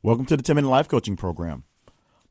Welcome to the 10-Minute Life Coaching Program.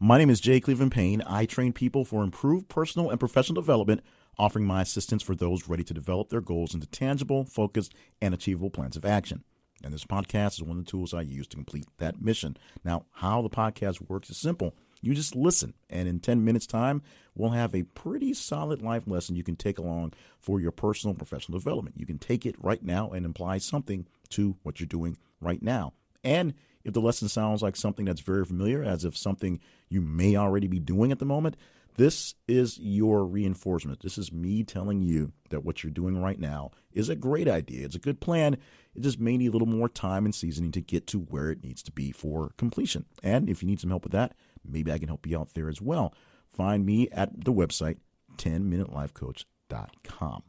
My name is Jay Cleveland Payne. I train people for improved personal and professional development, offering my assistance for those ready to develop their goals into tangible, focused, and achievable plans of action. And this podcast is one of the tools I use to complete that mission. Now, how the podcast works is simple. You just listen, and in 10 minutes' time, we'll have a pretty solid life lesson you can take along for your personal and professional development. You can take it right now and apply something to what you're doing right now. And if the lesson sounds like something that's very familiar, as if something you may already be doing at the moment, this is your reinforcement. This is me telling you that what you're doing right now is a great idea. It's a good plan. It just may need a little more time and seasoning to get to where it needs to be for completion. And if you need some help with that, maybe I can help you out there as well. Find me at the website, 10minutelifecoach.com.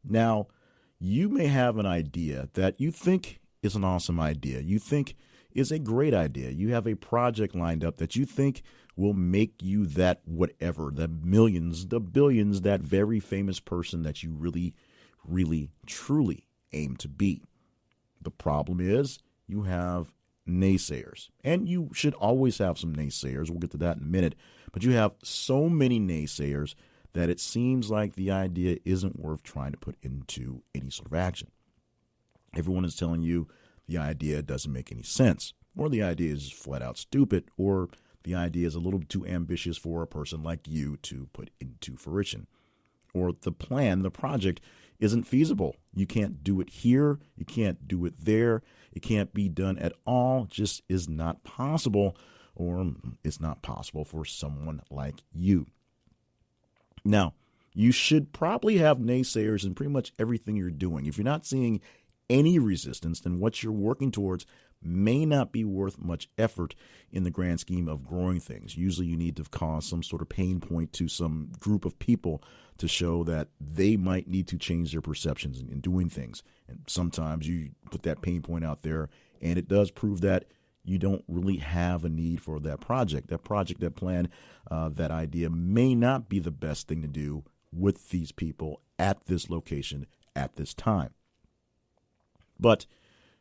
Now, you may have an idea that you think is an awesome idea. You think is a great idea. You have a project lined up that you think will make you that whatever, the millions, the billions, that very famous person that you really, really, truly aim to be. The problem is you have naysayers, and you should always have some naysayers. We'll get to that in a minute. But you have so many naysayers that it seems like the idea isn't worth trying to put into any sort of action. Everyone is telling you the idea doesn't make any sense, or the idea is flat out stupid, or the idea is a little too ambitious for a person like you to put into fruition, or the plan, the project isn't feasible. You can't do it here. You can't do it there. It can't be done at all. It just is not possible, or it's not possible for someone like you. Now, you should probably have naysayers in pretty much everything you're doing. If you're not seeing any resistance, then what you're working towards may not be worth much effort in the grand scheme of growing things. Usually you need to cause some sort of pain point to some group of people to show that they might need to change their perceptions in doing things. And sometimes you put that pain point out there, and it does prove that you don't really have a need for that project, that plan, that idea may not be the best thing to do with these people at this location at this time. But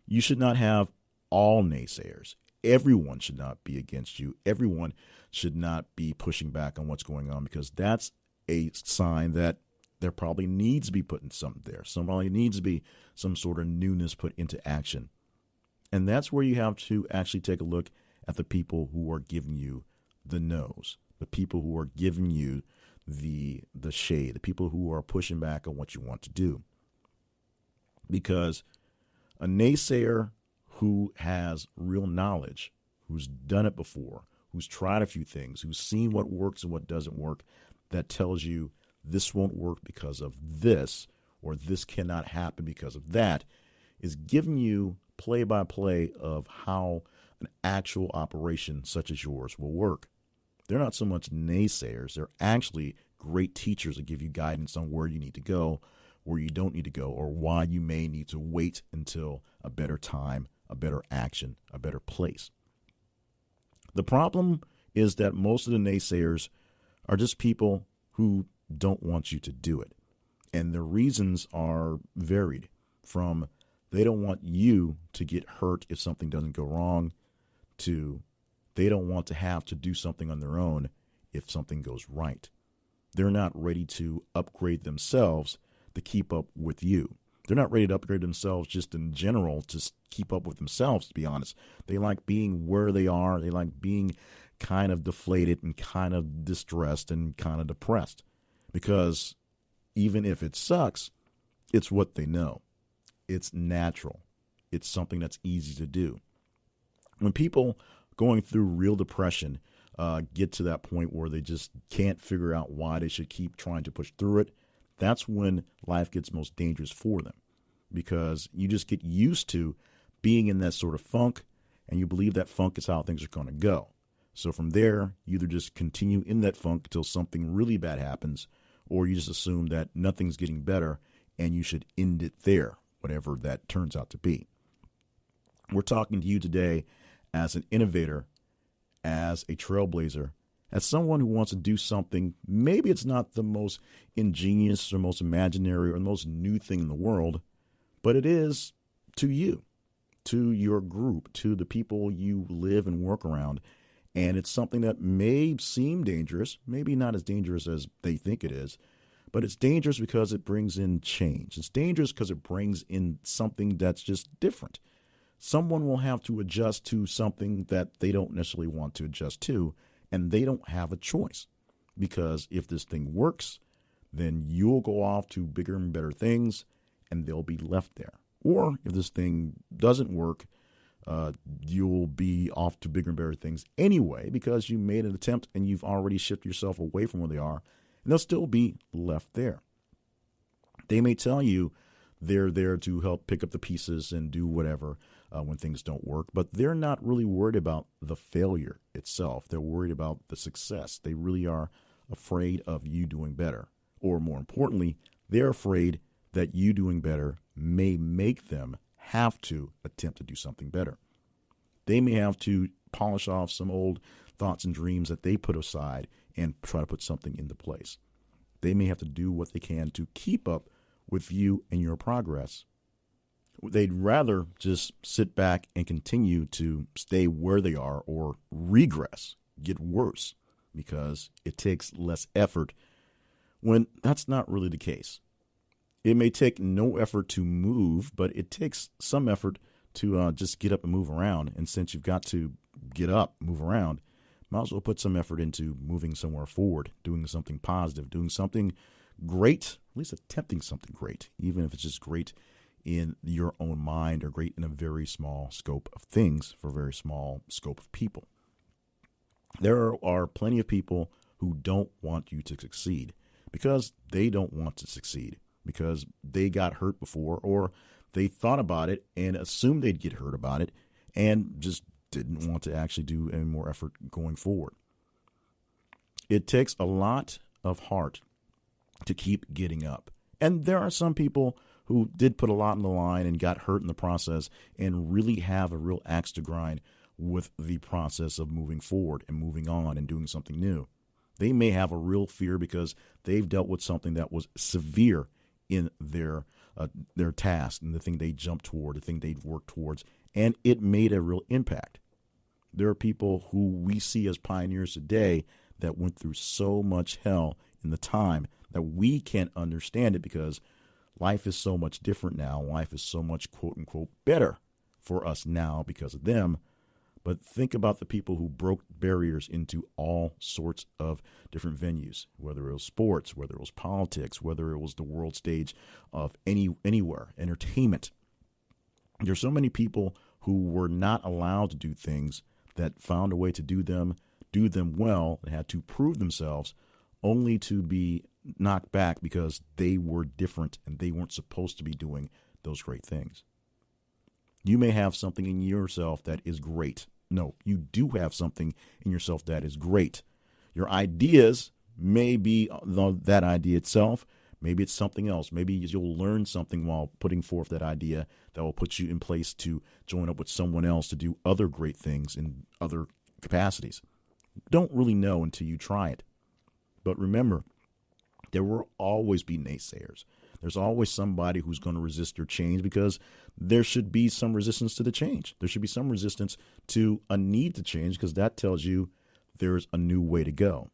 you should not have all naysayers. Everyone should not be against you. Everyone should not be pushing back on what's going on, because that's a sign that there probably needs to be put in something there. Somebody needs to be some sort of newness put into action. And that's where you have to actually take a look at the people who are giving you the no's, the people who are giving you the shade, the people who are pushing back on what you want to do. Because a naysayer who has real knowledge, who's done it before, who's tried a few things, who's seen what works and what doesn't work, that tells you this won't work because of this, or this cannot happen because of that, is giving you play-by-play of how an actual operation such as yours will work. They're not so much naysayers. They're actually great teachers that give you guidance on where you need to go, where you don't need to go, or why you may need to wait until a better time, a better action, a better place. The problem is that most of the naysayers are just people who don't want you to do it. And the reasons are varied, from they don't want you to get hurt if something doesn't go wrong, to they don't want to have to do something on their own if something goes right. They're not ready to upgrade themselves to keep up with you. They're not ready to upgrade themselves just in general to keep up with themselves, to be honest. They like being where they are. They like being kind of deflated and kind of distressed and kind of depressed, because even if it sucks, it's what they know. It's natural. It's something that's easy to do. When people going through real depression get to that point where they just can't figure out why they should keep trying to push through it, that's when life gets most dangerous for them, because you just get used to being in that sort of funk, and you believe that funk is how things are going to go. So from there, you either just continue in that funk until something really bad happens, or you just assume that nothing's getting better and you should end it there, whatever that turns out to be. We're talking to you today as an innovator, as a trailblazer, as someone who wants to do something. Maybe it's not the most ingenious or most imaginary or the most new thing in the world, but it is to you. to your group, to the people you live and work around. And it's something that may seem dangerous, maybe not as dangerous as they think it is, but it's dangerous because it brings in change. It's dangerous because it brings in something that's just different. Someone will have to adjust to something that they don't necessarily want to adjust to, and they don't have a choice. Because if this thing works, then you'll go off to bigger and better things, and they'll be left there. Or if this thing doesn't work, you'll be off to bigger and better things anyway, because you made an attempt and you've already shifted yourself away from where they are, and they'll still be left there. They may tell you they're there to help pick up the pieces and do whatever when things don't work, but they're not really worried about the failure itself. They're worried about the success. They really are afraid of you doing better. Or more importantly, they're afraid that you doing better may make them have to attempt to do something better. They may have to polish off some old thoughts and dreams that they put aside and try to put something into place. They may have to do what they can to keep up with you and your progress. They'd rather just sit back and continue to stay where they are or regress, get worse, because it takes less effort when that's not really the case. It may take no effort to move, but it takes some effort to just get up and move around. And since you've got to get up, move around, might as well put some effort into moving somewhere forward, doing something positive, doing something great, at least attempting something great, even if it's just great in your own mind or great in a very small scope of things for a very small scope of people. There are plenty of people who don't want you to succeed because they don't want to succeed, because they got hurt before, or they thought about it and assumed they'd get hurt about it and just didn't want to actually do any more effort going forward. It takes a lot of heart to keep getting up. And there are some people who did put a lot on the line and got hurt in the process and really have a real axe to grind with the process of moving forward and moving on and doing something new. They may have a real fear because they've dealt with something that was severe in their task and the thing they jumped toward, the thing they'd worked towards, and it made a real impact. There are people who we see as pioneers today that went through so much hell in the time that we can't understand it because life is so much different now. Life is so much, quote unquote, better for us now because of them. But think about the people who broke barriers into all sorts of different venues, whether it was sports, whether it was politics, whether it was the world stage of anywhere, entertainment. There's so many people who were not allowed to do things that found a way to do them well, and had to prove themselves only to be knocked back because they were different and they weren't supposed to be doing those great things. You may have something in yourself that is great. No, you do have something in yourself that is great. Your ideas may be that idea itself. Maybe it's something else. Maybe you'll learn something while putting forth that idea that will put you in place to join up with someone else to do other great things in other capacities. Don't really know until you try it. But remember, there will always be naysayers. There's always somebody who's going to resist your change because there should be some resistance to the change. There should be some resistance to a need to change because that tells you there's a new way to go.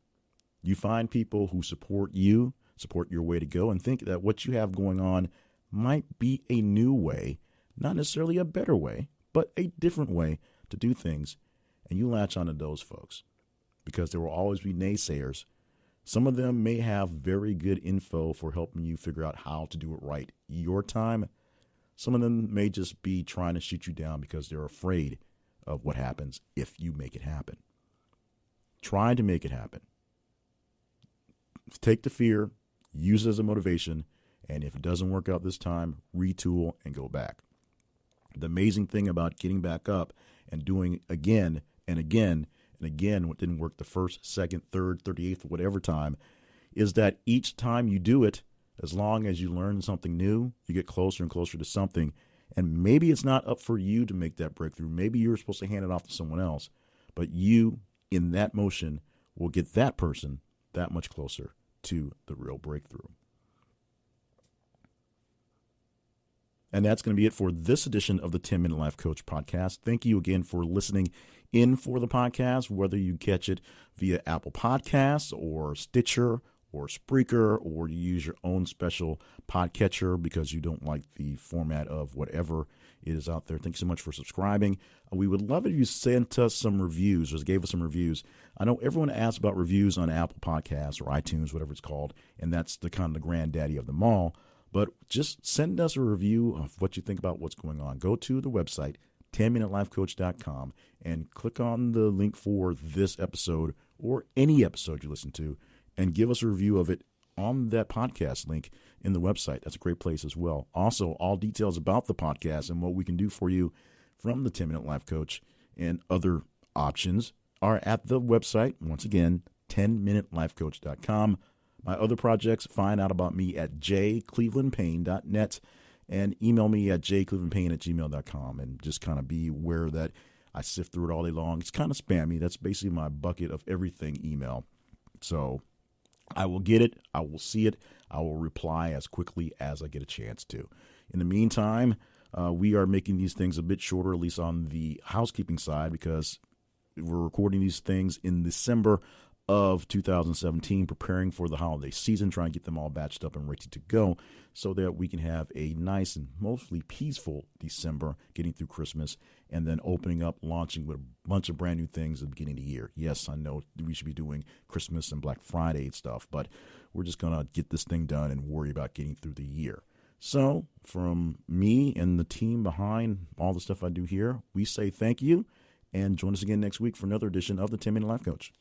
You find people who support you, support your way to go, and think that what you have going on might be a new way, not necessarily a better way, but a different way to do things. And you latch onto those folks because there will always be naysayers. Some of them may have very good info for helping you figure out how to do it right your time. Some of them may just be trying to shoot you down because they're afraid of what happens if you make it happen. Try to make it happen. Take the fear, use it as a motivation, and if it doesn't work out this time, retool and go back. The amazing thing about getting back up and doing again and again and again what didn't work the first, second, third, 38th, whatever time, is that each time you do it, as long as you learn something new, you get closer and closer to something. And maybe it's not up for you to make that breakthrough. Maybe you're supposed to hand it off to someone else. But you, in that motion, will get that person that much closer to the real breakthrough. And that's going to be it for this edition of the 10-Minute Life Coach podcast. Thank you again for listening in for the podcast, whether you catch it via Apple Podcasts or Stitcher or Spreaker, or you use your own special podcatcher because you don't like the format of whatever is out there. Thank you so much for subscribing. We would love it if you sent us some reviews or gave us some reviews. I know everyone asks about reviews on Apple Podcasts or iTunes, whatever it's called, and that's the kind of the granddaddy of them all. But just send us a review of what you think about what's going on. Go to the website, 10minutelifecoach.com, and click on the link for this episode or any episode you listen to, and give us a review of it on that podcast link in the website. That's a great place as well. Also, all details about the podcast and what we can do for you from the 10-Minute Life Coach and other options are at the website. Once again, 10minutelifecoach.com. My other projects, find out about me at jclevelandpayne.net and email me at jclevelandpayne@gmail.com, and just kind of be aware that I sift through it all day long. It's kind of spammy. That's basically my bucket of everything email. So I will get it. I will see it. I will reply as quickly as I get a chance to. In the meantime, we are making these things a bit shorter, at least on the housekeeping side, because we're recording these things in December of 2017, preparing for the holiday season, trying to get them all batched up and ready to go so that we can have a nice and mostly peaceful December, getting through Christmas, and then opening up, launching with a bunch of brand new things at the beginning of the year. Yes, I know we should be doing Christmas and Black Friday stuff, but we're just going to get this thing done and worry about getting through the year. So from me and the team behind all the stuff I do here, we say thank you, and join us again next week for another edition of the 10-Minute Life Coach.